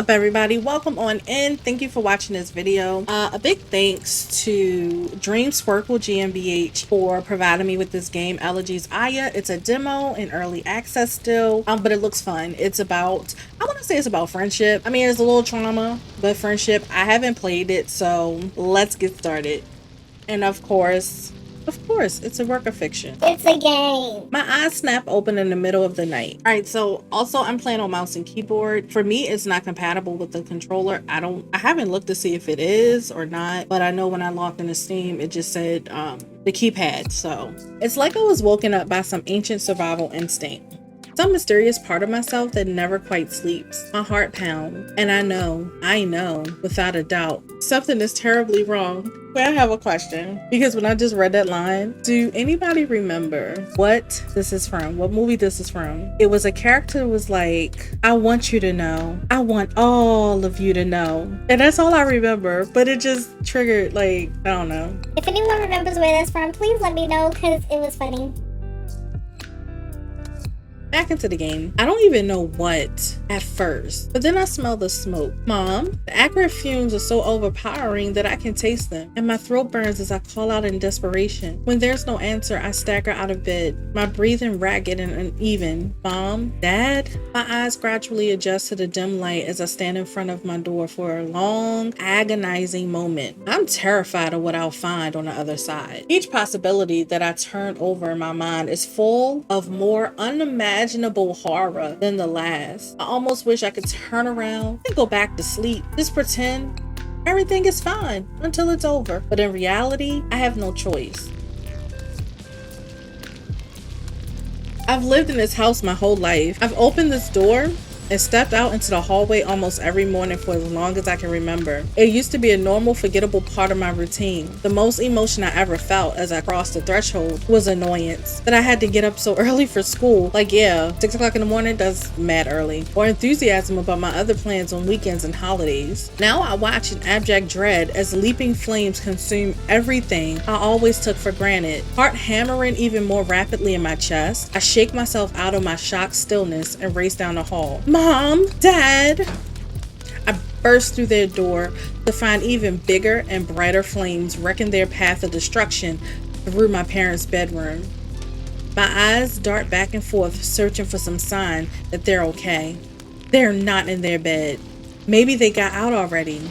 up, everybody? Welcome on in. Thank you for watching this video. A big thanks to Dream Sparkle GmbH for providing me with this game, Elegies Aya. It's a demo in early access still, but it looks fun. It's about, I want to say it's about friendship. I mean, it's a little trauma, but friendship. I haven't played it, so let's get started. And of course, it's a work of fiction. It's a game. My eyes snap open in the middle of the night. All right, so also I'm playing on mouse and keyboard. For me, it's not compatible with the controller. I haven't looked to see if it is or not, but I know when I logged into Steam, it just said the keypad. So it's like I was woken up by some ancient survival instinct. Some mysterious part of myself that never quite sleeps. My heart pounds, and I know, without a doubt, something is terribly wrong. But I have a question, because when I just read that line, do anybody remember what this is from? What movie this is from? It was a character that was like, I want you to know. I want all of you to know. And that's all I remember, but it just triggered, like, I don't know. If anyone remembers where that's from, please let me know, because it was funny. Back into the game. I don't even know what at first, but then I smell the smoke. Mom, the acrid fumes are so overpowering that I can taste them, and my throat burns as I call out in desperation. When there's no answer, I stagger out of bed, my breathing ragged and uneven. Mom? Dad? My eyes gradually adjust to the dim light as I stand in front of my door for a long, agonizing moment. I'm terrified of what I'll find on the other side. Each possibility that I turn over in my mind is full of more unimaginable horror than the last. I almost wish I could turn around and go back to sleep. Just pretend everything is fine until it's over. But in reality, I have no choice. I've lived in this house my whole life. I've opened this door and stepped out into the hallway almost every morning for as long as I can remember. It used to be a normal, forgettable part of my routine. The most emotion I ever felt as I crossed the threshold was annoyance that I had to get up so early for school. Like, yeah, 6 o'clock in the morning, that's mad early. Or enthusiasm about my other plans on weekends and holidays. Now I watch in abject dread as leaping flames consume everything I always took for granted. Heart hammering even more rapidly in my chest, I shake myself out of my shocked stillness and race down the hall. Mom, Dad! I burst through their door to find even bigger and brighter flames wrecking their path of destruction through my parents' bedroom. My eyes dart back and forth, searching for some sign that they're okay. They're not in their bed. Maybe they got out already.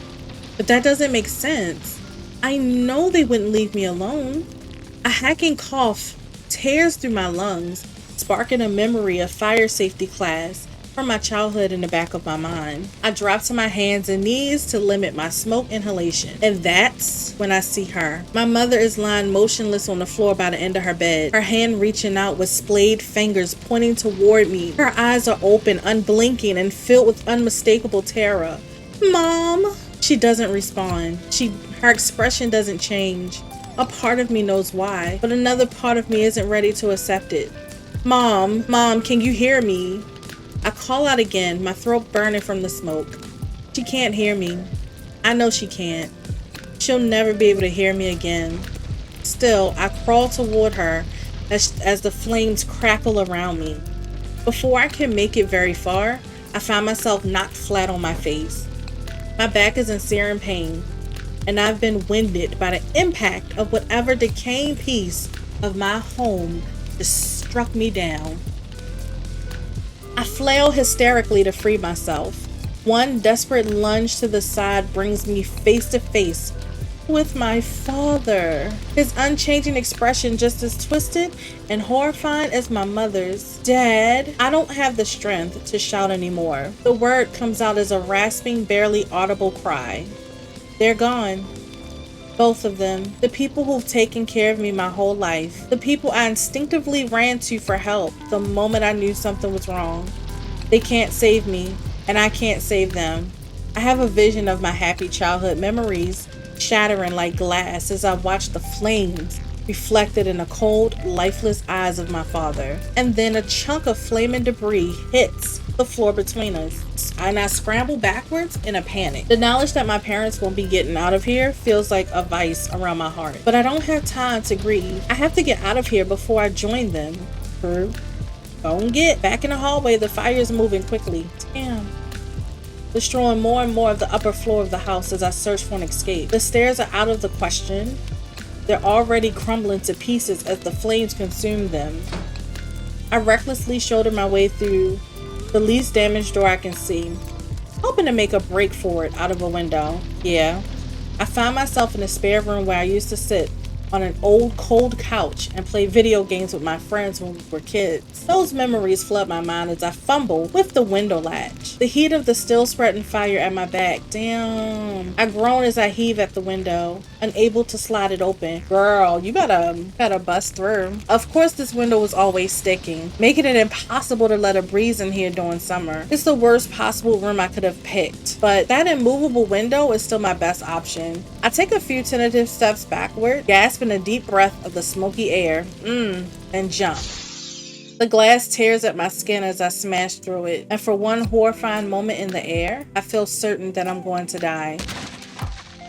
But that doesn't make sense. I know they wouldn't leave me alone. A hacking cough tears through my lungs, sparking a memory of fire safety class from my childhood in the back of my mind. I drop to my hands and knees to limit my smoke inhalation. And that's when I see her. My mother is lying motionless on the floor by the end of her bed, her hand reaching out with splayed fingers pointing toward me. Her eyes are open, unblinking, and filled with unmistakable terror. Mom! She doesn't respond. Her expression doesn't change. A part of me knows why, but another part of me isn't ready to accept it. Mom, can you hear me? I call out again, my throat burning from the smoke. She can't hear me. I know she can't. She'll never be able to hear me again. Still, I crawl toward her as the flames crackle around me. Before I can make it very far, I find myself knocked flat on my face. My back is in searing pain, and I've been winded by the impact of whatever decaying piece of my home just struck me down. I flail hysterically to free myself. One desperate lunge to the side brings me face to face with my father. His unchanging expression just as twisted and horrifying as my mother's. Dad, I don't have the strength to shout anymore. The word comes out as a rasping, barely audible cry. They're gone. Both of them. The people who've taken care of me my whole life. The people I instinctively ran to for help the moment I knew something was wrong. They can't save me, and I can't save them. I have a vision of my happy childhood memories shattering like glass as I watch the flames reflected in the cold, lifeless eyes of my father. And then a chunk of flaming debris hits the floor between us, and I scramble backwards in a panic. The knowledge that my parents won't be getting out of here feels like a vice around my heart. But I don't have time to grieve. I have to get out of here before I join them. Go and get back in the hallway. The fire is moving quickly. Damn. destroying more and more of the upper floor of the house as I search for an escape. The stairs are out of the question. They're already crumbling to pieces as the flames consume them. I recklessly shoulder my way through the least damaged door I can see, hoping to make a break for it out of a window. Yeah, I find myself in a spare room where I used to sit on an old cold couch and play video games with my friends when we were kids. Those memories flood my mind as I fumble with the window latch. The heat of the still spreading fire at my back. Damn. I groan as I heave at the window, unable to slide it open. Girl, you better bust through. Of course, this window was always sticking, making it impossible to let a breeze in here during summer. It's the worst possible room I could have picked, but that immovable window is still my best option. I take a few tentative steps backward, gasping a deep breath of the smoky air, and jump. The glass tears at my skin as I smash through it, and for one horrifying moment in the air, I feel certain that I'm going to die.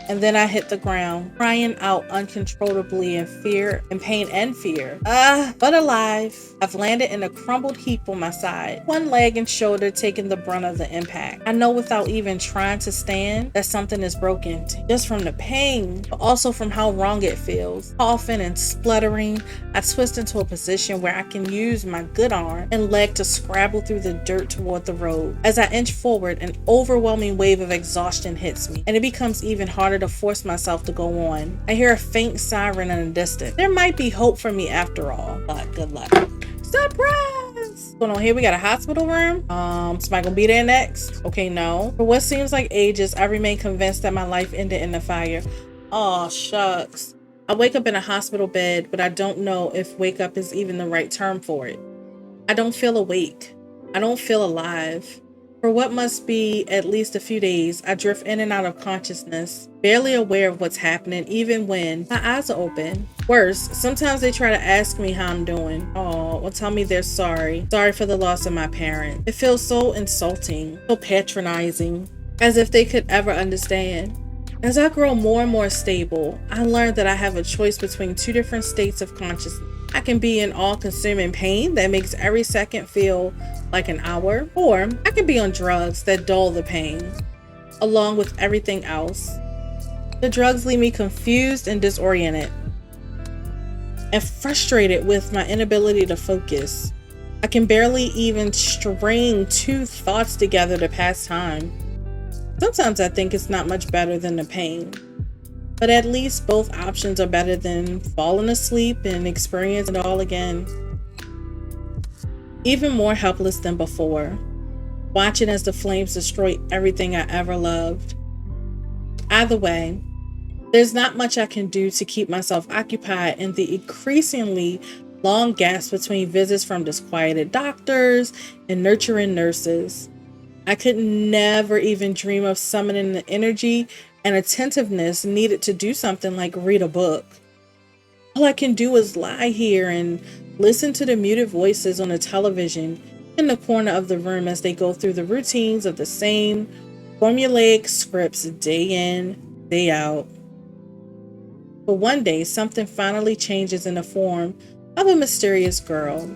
And then I hit the ground, crying out uncontrollably in pain and fear. But alive. I've landed in a crumbled heap on my side, one leg and shoulder taking the brunt of the impact. I know without even trying to stand that something is broken, just from the pain, but also from how wrong it feels. Coughing and spluttering, I twist into a position where I can use my good arm and leg to scrabble through the dirt toward the road. As I inch forward, an overwhelming wave of exhaustion hits me, and it becomes even harder to force myself to go on. I hear a faint siren in the distance. There might be hope for me after all, but good luck. Surprise! What's going on here? We got a hospital room. Somebody gonna be there next? Okay, no. For what seems like ages, I remain convinced that my life ended in the fire. Oh, shucks. I wake up in a hospital bed, but I don't know if wake up is even the right term for it. I don't feel awake. I don't feel alive. For what must be at least a few days, I drift in and out of consciousness, barely aware of what's happening even when my eyes are open. Worse, sometimes they try to ask me how I'm doing. Oh, or tell me they're sorry. Sorry for the loss of my parent. It feels so insulting, so patronizing, as if they could ever understand. As I grow more and more stable, I learned that I have a choice between two different states of consciousness. I can be in all-consuming pain that makes every second feel like an hour, or I can be on drugs that dull the pain, along with everything else. The drugs leave me confused and disoriented, and frustrated with my inability to focus. I can barely even string two thoughts together to pass time. Sometimes I think it's not much better than the pain, but at least both options are better than falling asleep and experiencing it all again. Even more helpless than before, watching as the flames destroy everything I ever loved. Either way, there's not much I can do to keep myself occupied in the increasingly long gaps between visits from disquieted doctors and nurturing nurses. I could never even dream of summoning the energy and attentiveness needed to do something like read a book. All I can do is lie here and listen to the muted voices on the television in the corner of the room as they go through the routines of the same formulaic scripts day in, day out. But one day, something finally changes in the form of a mysterious girl.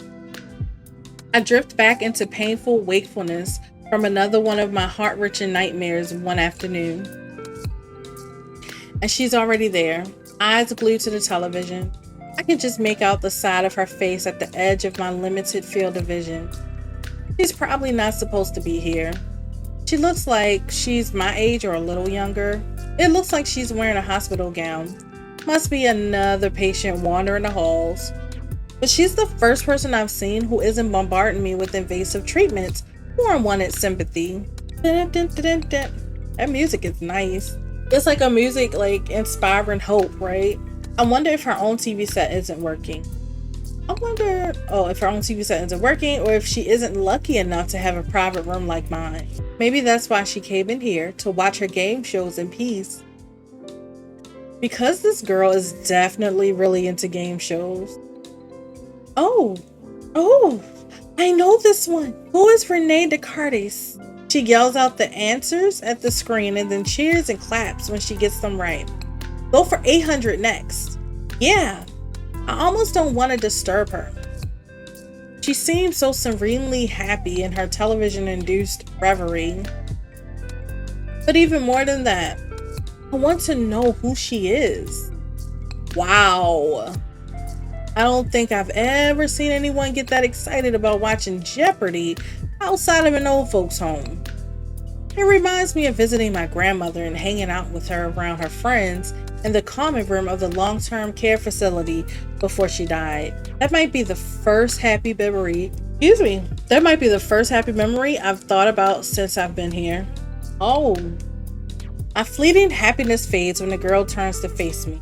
I drift back into painful wakefulness from another one of my heart-wrenching nightmares one afternoon. And she's already there, eyes glued to the television. I can just make out the side of her face at the edge of my limited field of vision. She's probably not supposed to be here. She looks like she's my age or a little younger. It looks like she's wearing a hospital gown. Must be another patient wandering the halls. But she's the first person I've seen who isn't bombarding me with invasive treatments or unwanted sympathy. That music is nice. It's like a music like inspiring hope, right? I wonder if her own TV set isn't working. If her own TV set isn't working, or if she isn't lucky enough to have a private room like mine. Maybe that's why she came in here, to watch her game shows in peace. Because this girl is definitely really into game shows. Oh, I know this one. Who is Renee Descartes? She yells out the answers at the screen and then cheers and claps when she gets them right. Go for 800 next. Yeah, I almost don't want to disturb her. She seems so serenely happy in her television-induced reverie. But even more than that, I want to know who she is. Wow. I don't think I've ever seen anyone get that excited about watching Jeopardy outside of an old folks' home. It reminds me of visiting my grandmother and hanging out with her around her friends in the common room of the long-term care facility before she died. That might be the first happy memory. That might be the first happy memory I've thought about since I've been here. Oh. My fleeting happiness fades when the girl turns to face me.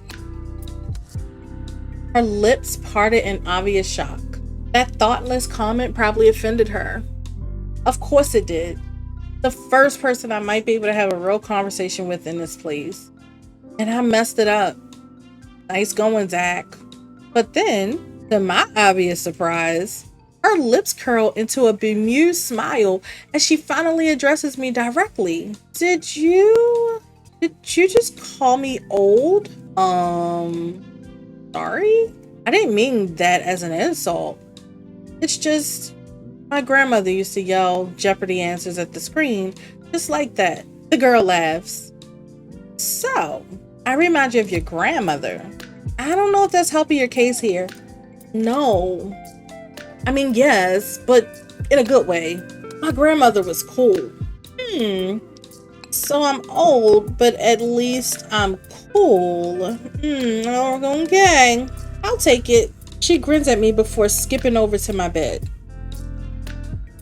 Her lips parted in obvious shock. That thoughtless comment probably offended her. Of course it did. The first person I might be able to have a real conversation with in this place. And I messed it up. Nice going, Zach. But then, to my obvious surprise, her lips curl into a bemused smile as she finally addresses me directly. Did you just call me old? Sorry? I didn't mean that as an insult. It's just, my grandmother used to yell Jeopardy answers at the screen just like that. The girl laughs. So, I remind you of your grandmother. I don't know if that's helping your case here. No. I mean, yes, but in a good way. My grandmother was cool. So I'm old, but at least I'm cool. Okay. I'll take it. She grins at me before skipping over to my bed.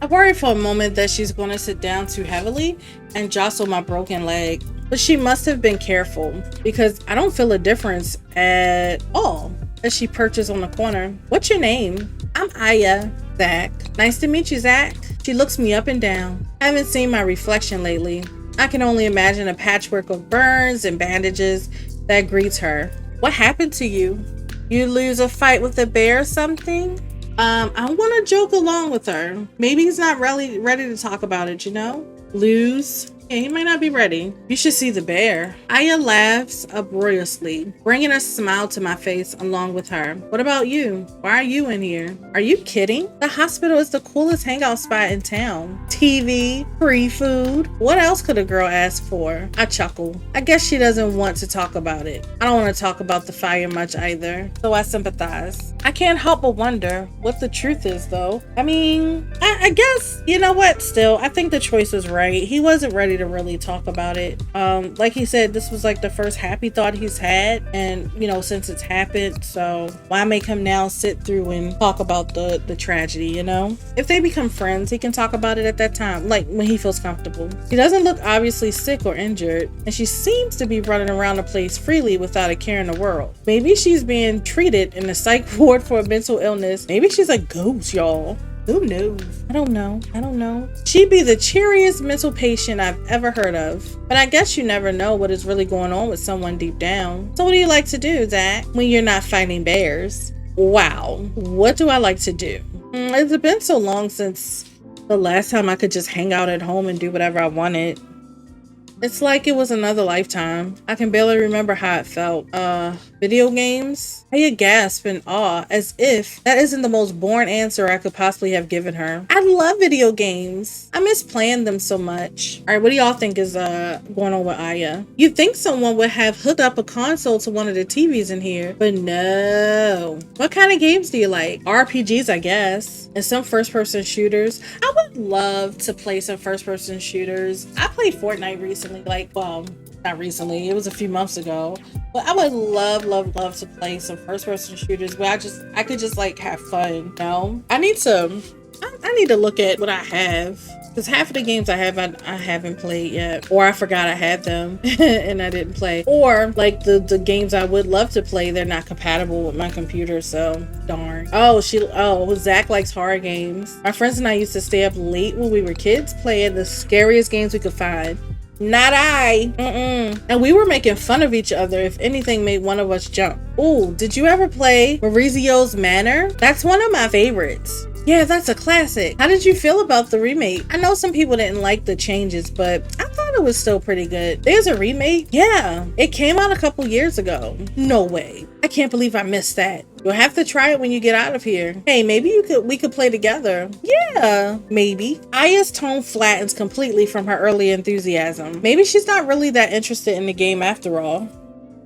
I worry for a moment that she's going to sit down too heavily and jostle my broken leg. But she must have been careful because I don't feel a difference at all as she perches on the corner. What's your name? I'm Aya. Zach. Nice to meet you, Zach. She looks me up and down. I haven't seen my reflection lately. I can only imagine a patchwork of burns and bandages that greets her. What happened to you? You lose a fight with a bear or something? I want to joke along with her. Maybe he's not really ready to talk about it, you know? Lose? Yeah, he might not be ready. You should see the bear. Aya laughs uproariously, bringing a smile to my face along with her. What about you? Why are you in here? Are you kidding? The hospital is the coolest hangout spot in town. TV, free food. What else could a girl ask for? I chuckle. I guess she doesn't want to talk about it. I don't want to talk about the fire much either, so I sympathize. I can't help but wonder what the truth is, though. I mean, I guess, you know what? Still, I think the choice was right. He wasn't ready to really talk about it. Like he said, this was like the first happy thought he's had, and you know, since it's happened, so why make him now sit through and talk about the tragedy, you know? If they become friends, he can talk about it at that time, like when he feels comfortable. He doesn't look obviously sick or injured, and she seems to be running around the place freely without a care in the world. Maybe she's being treated in a psych ward for a mental illness. Maybe she's a ghost, y'all. Who knows? I don't know. She'd be the cheeriest mental patient I've ever heard of. But I guess you never know what is really going on with someone deep down. So what do you like to do, Zach, when you're not fighting bears? Wow. What do I like to do? It's been so long since the last time I could just hang out at home and do whatever I wanted. It's like it was another lifetime. I can barely remember how it felt. Video games? I gasp in awe as if that isn't the most boring answer I could possibly have given her. I love video games. I miss playing them so much. All right, what do y'all think is going on with Aya? You'd think someone would have hooked up a console to one of the TVs in here, but no. What kind of games do you like? RPGs, I guess, and some first-person shooters. I would love to play some first-person shooters. I played Fortnite recently, not recently, it was a few months ago, but I would love to play some first-person shooters where I could just like have fun, you know? I need to look at what I have, because half of the games I haven't played yet, or I forgot I had them and I didn't play, or like the games I would love to play, they're not compatible with my computer, so darn. Zach likes horror games. My friends and I used to stay up late when we were kids playing the scariest games we could find. Not I. And we were making fun of each other if anything made one of us jump. Ooh, did you ever play Maurizio's Manor? That's one of my favorites. Yeah, that's a classic. How did you feel about the remake? I know some people didn't like the changes, but I thought it was still pretty good. There's a remake? Yeah, it came out a couple years ago. No way. I can't believe I missed that. You'll have to try it when you get out of here. Hey, maybe we could play together. Yeah, maybe. Aya's tone flattens completely from her early enthusiasm. Maybe she's not really that interested in the game after all.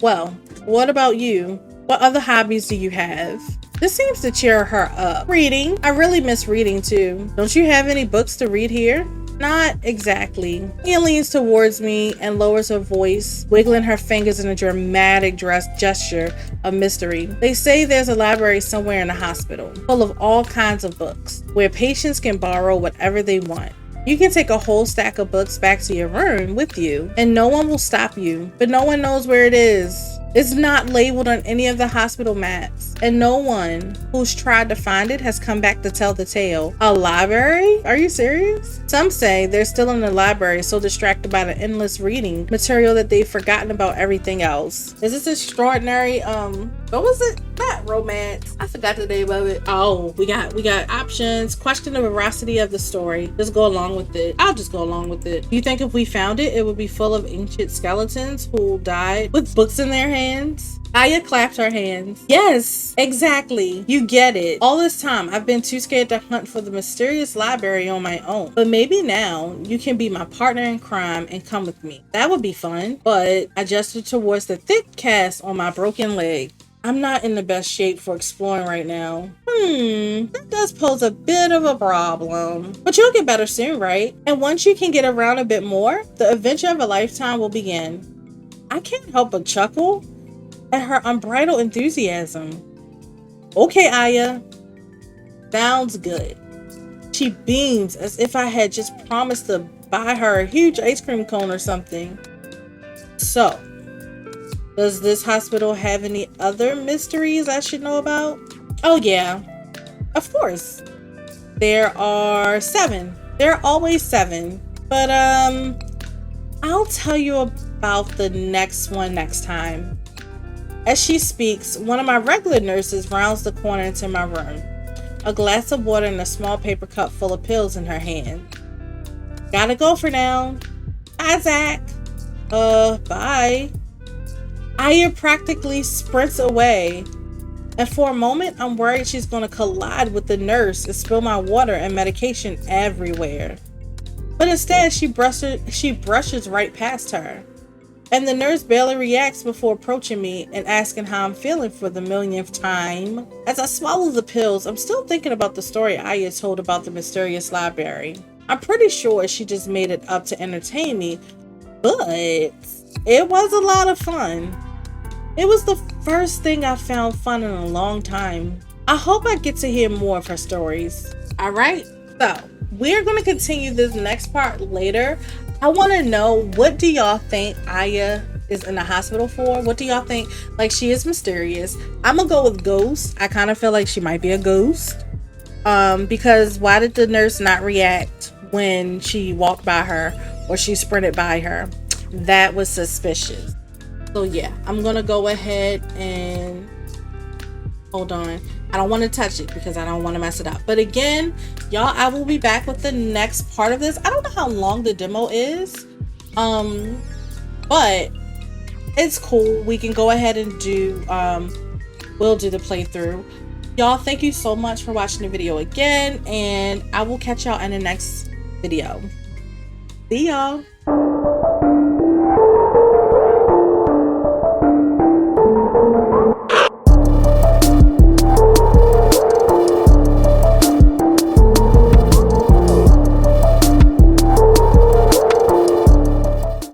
Well, what about you? What other hobbies do you have? This seems to cheer her up. Reading. I really miss reading too. Don't you have any books to read here? Not exactly. He leans towards me and lowers her voice, wiggling her fingers in a dramatic gesture of mystery. They say there's a library somewhere in the hospital, full of all kinds of books, where patients can borrow whatever they want. You can take a whole stack of books back to your room with you, and no one will stop you, but no one knows where it is. It's not labeled on any of the hospital maps, and no one who's tried to find it has come back to tell the tale. A library? Are you serious? Some say they're still in the library, so distracted by the endless reading material that they've forgotten about everything else. Is this extraordinary, what was it? Not romance. I forgot the name of it. Oh, we got options. Question the veracity of the story. Just go along with it. I'll just go along with it. You think if we found it, it would be full of ancient skeletons who died with books in their hands? Aya clapped her hands. Yes, exactly. You get it. All this time, I've been too scared to hunt for the mysterious library on my own. But maybe now, you can be my partner in crime and come with me. That would be fun. But I gestured towards the thick cast on my broken leg. I'm not in the best shape for exploring right now. That does pose a bit of a problem. But you'll get better soon, right? And once you can get around a bit more, the adventure of a lifetime will begin. I can't help but chuckle at her unbridled enthusiasm. Okay, Aya. Sounds good. She beams as if I had just promised to buy her a huge ice cream cone or something. So, does this hospital have any other mysteries I should know about? Oh yeah, of course. There are 7. There are always 7. But I'll tell you about the next one next time. As she speaks, one of my regular nurses rounds the corner into my room, a glass of water and a small paper cup full of pills in her hand. Gotta go for now. Bye, Zach. Bye. Aya practically sprints away, and for a moment I'm worried she's going to collide with the nurse and spill my water and medication everywhere. But instead she brushes right past her, and the nurse barely reacts before approaching me and asking how I'm feeling for the millionth time. As I swallow the pills, I'm still thinking about the story Aya told about the mysterious library. I'm pretty sure she just made it up to entertain me, but it was a lot of fun. It was the first thing I found fun in a long time. I hope I get to hear more of her stories. All right, so we're going to continue this next part later. I want to know, what do y'all think Aya is in the hospital for? What do y'all think? Like, she is mysterious. I'm going to go with ghost. I kind of feel like she might be a ghost. Because why did the nurse not react when she walked by her or she sprinted by her? That was suspicious. So yeah, I'm gonna go ahead and hold on. I don't want to touch it because I don't want to mess it up. But again, y'all, I will be back with the next part of this. I don't know how long the demo is, but it's cool. We can go ahead and do we'll do the playthrough. Y'all, thank you so much for watching the video again, and I will catch y'all in the next video. See y'all.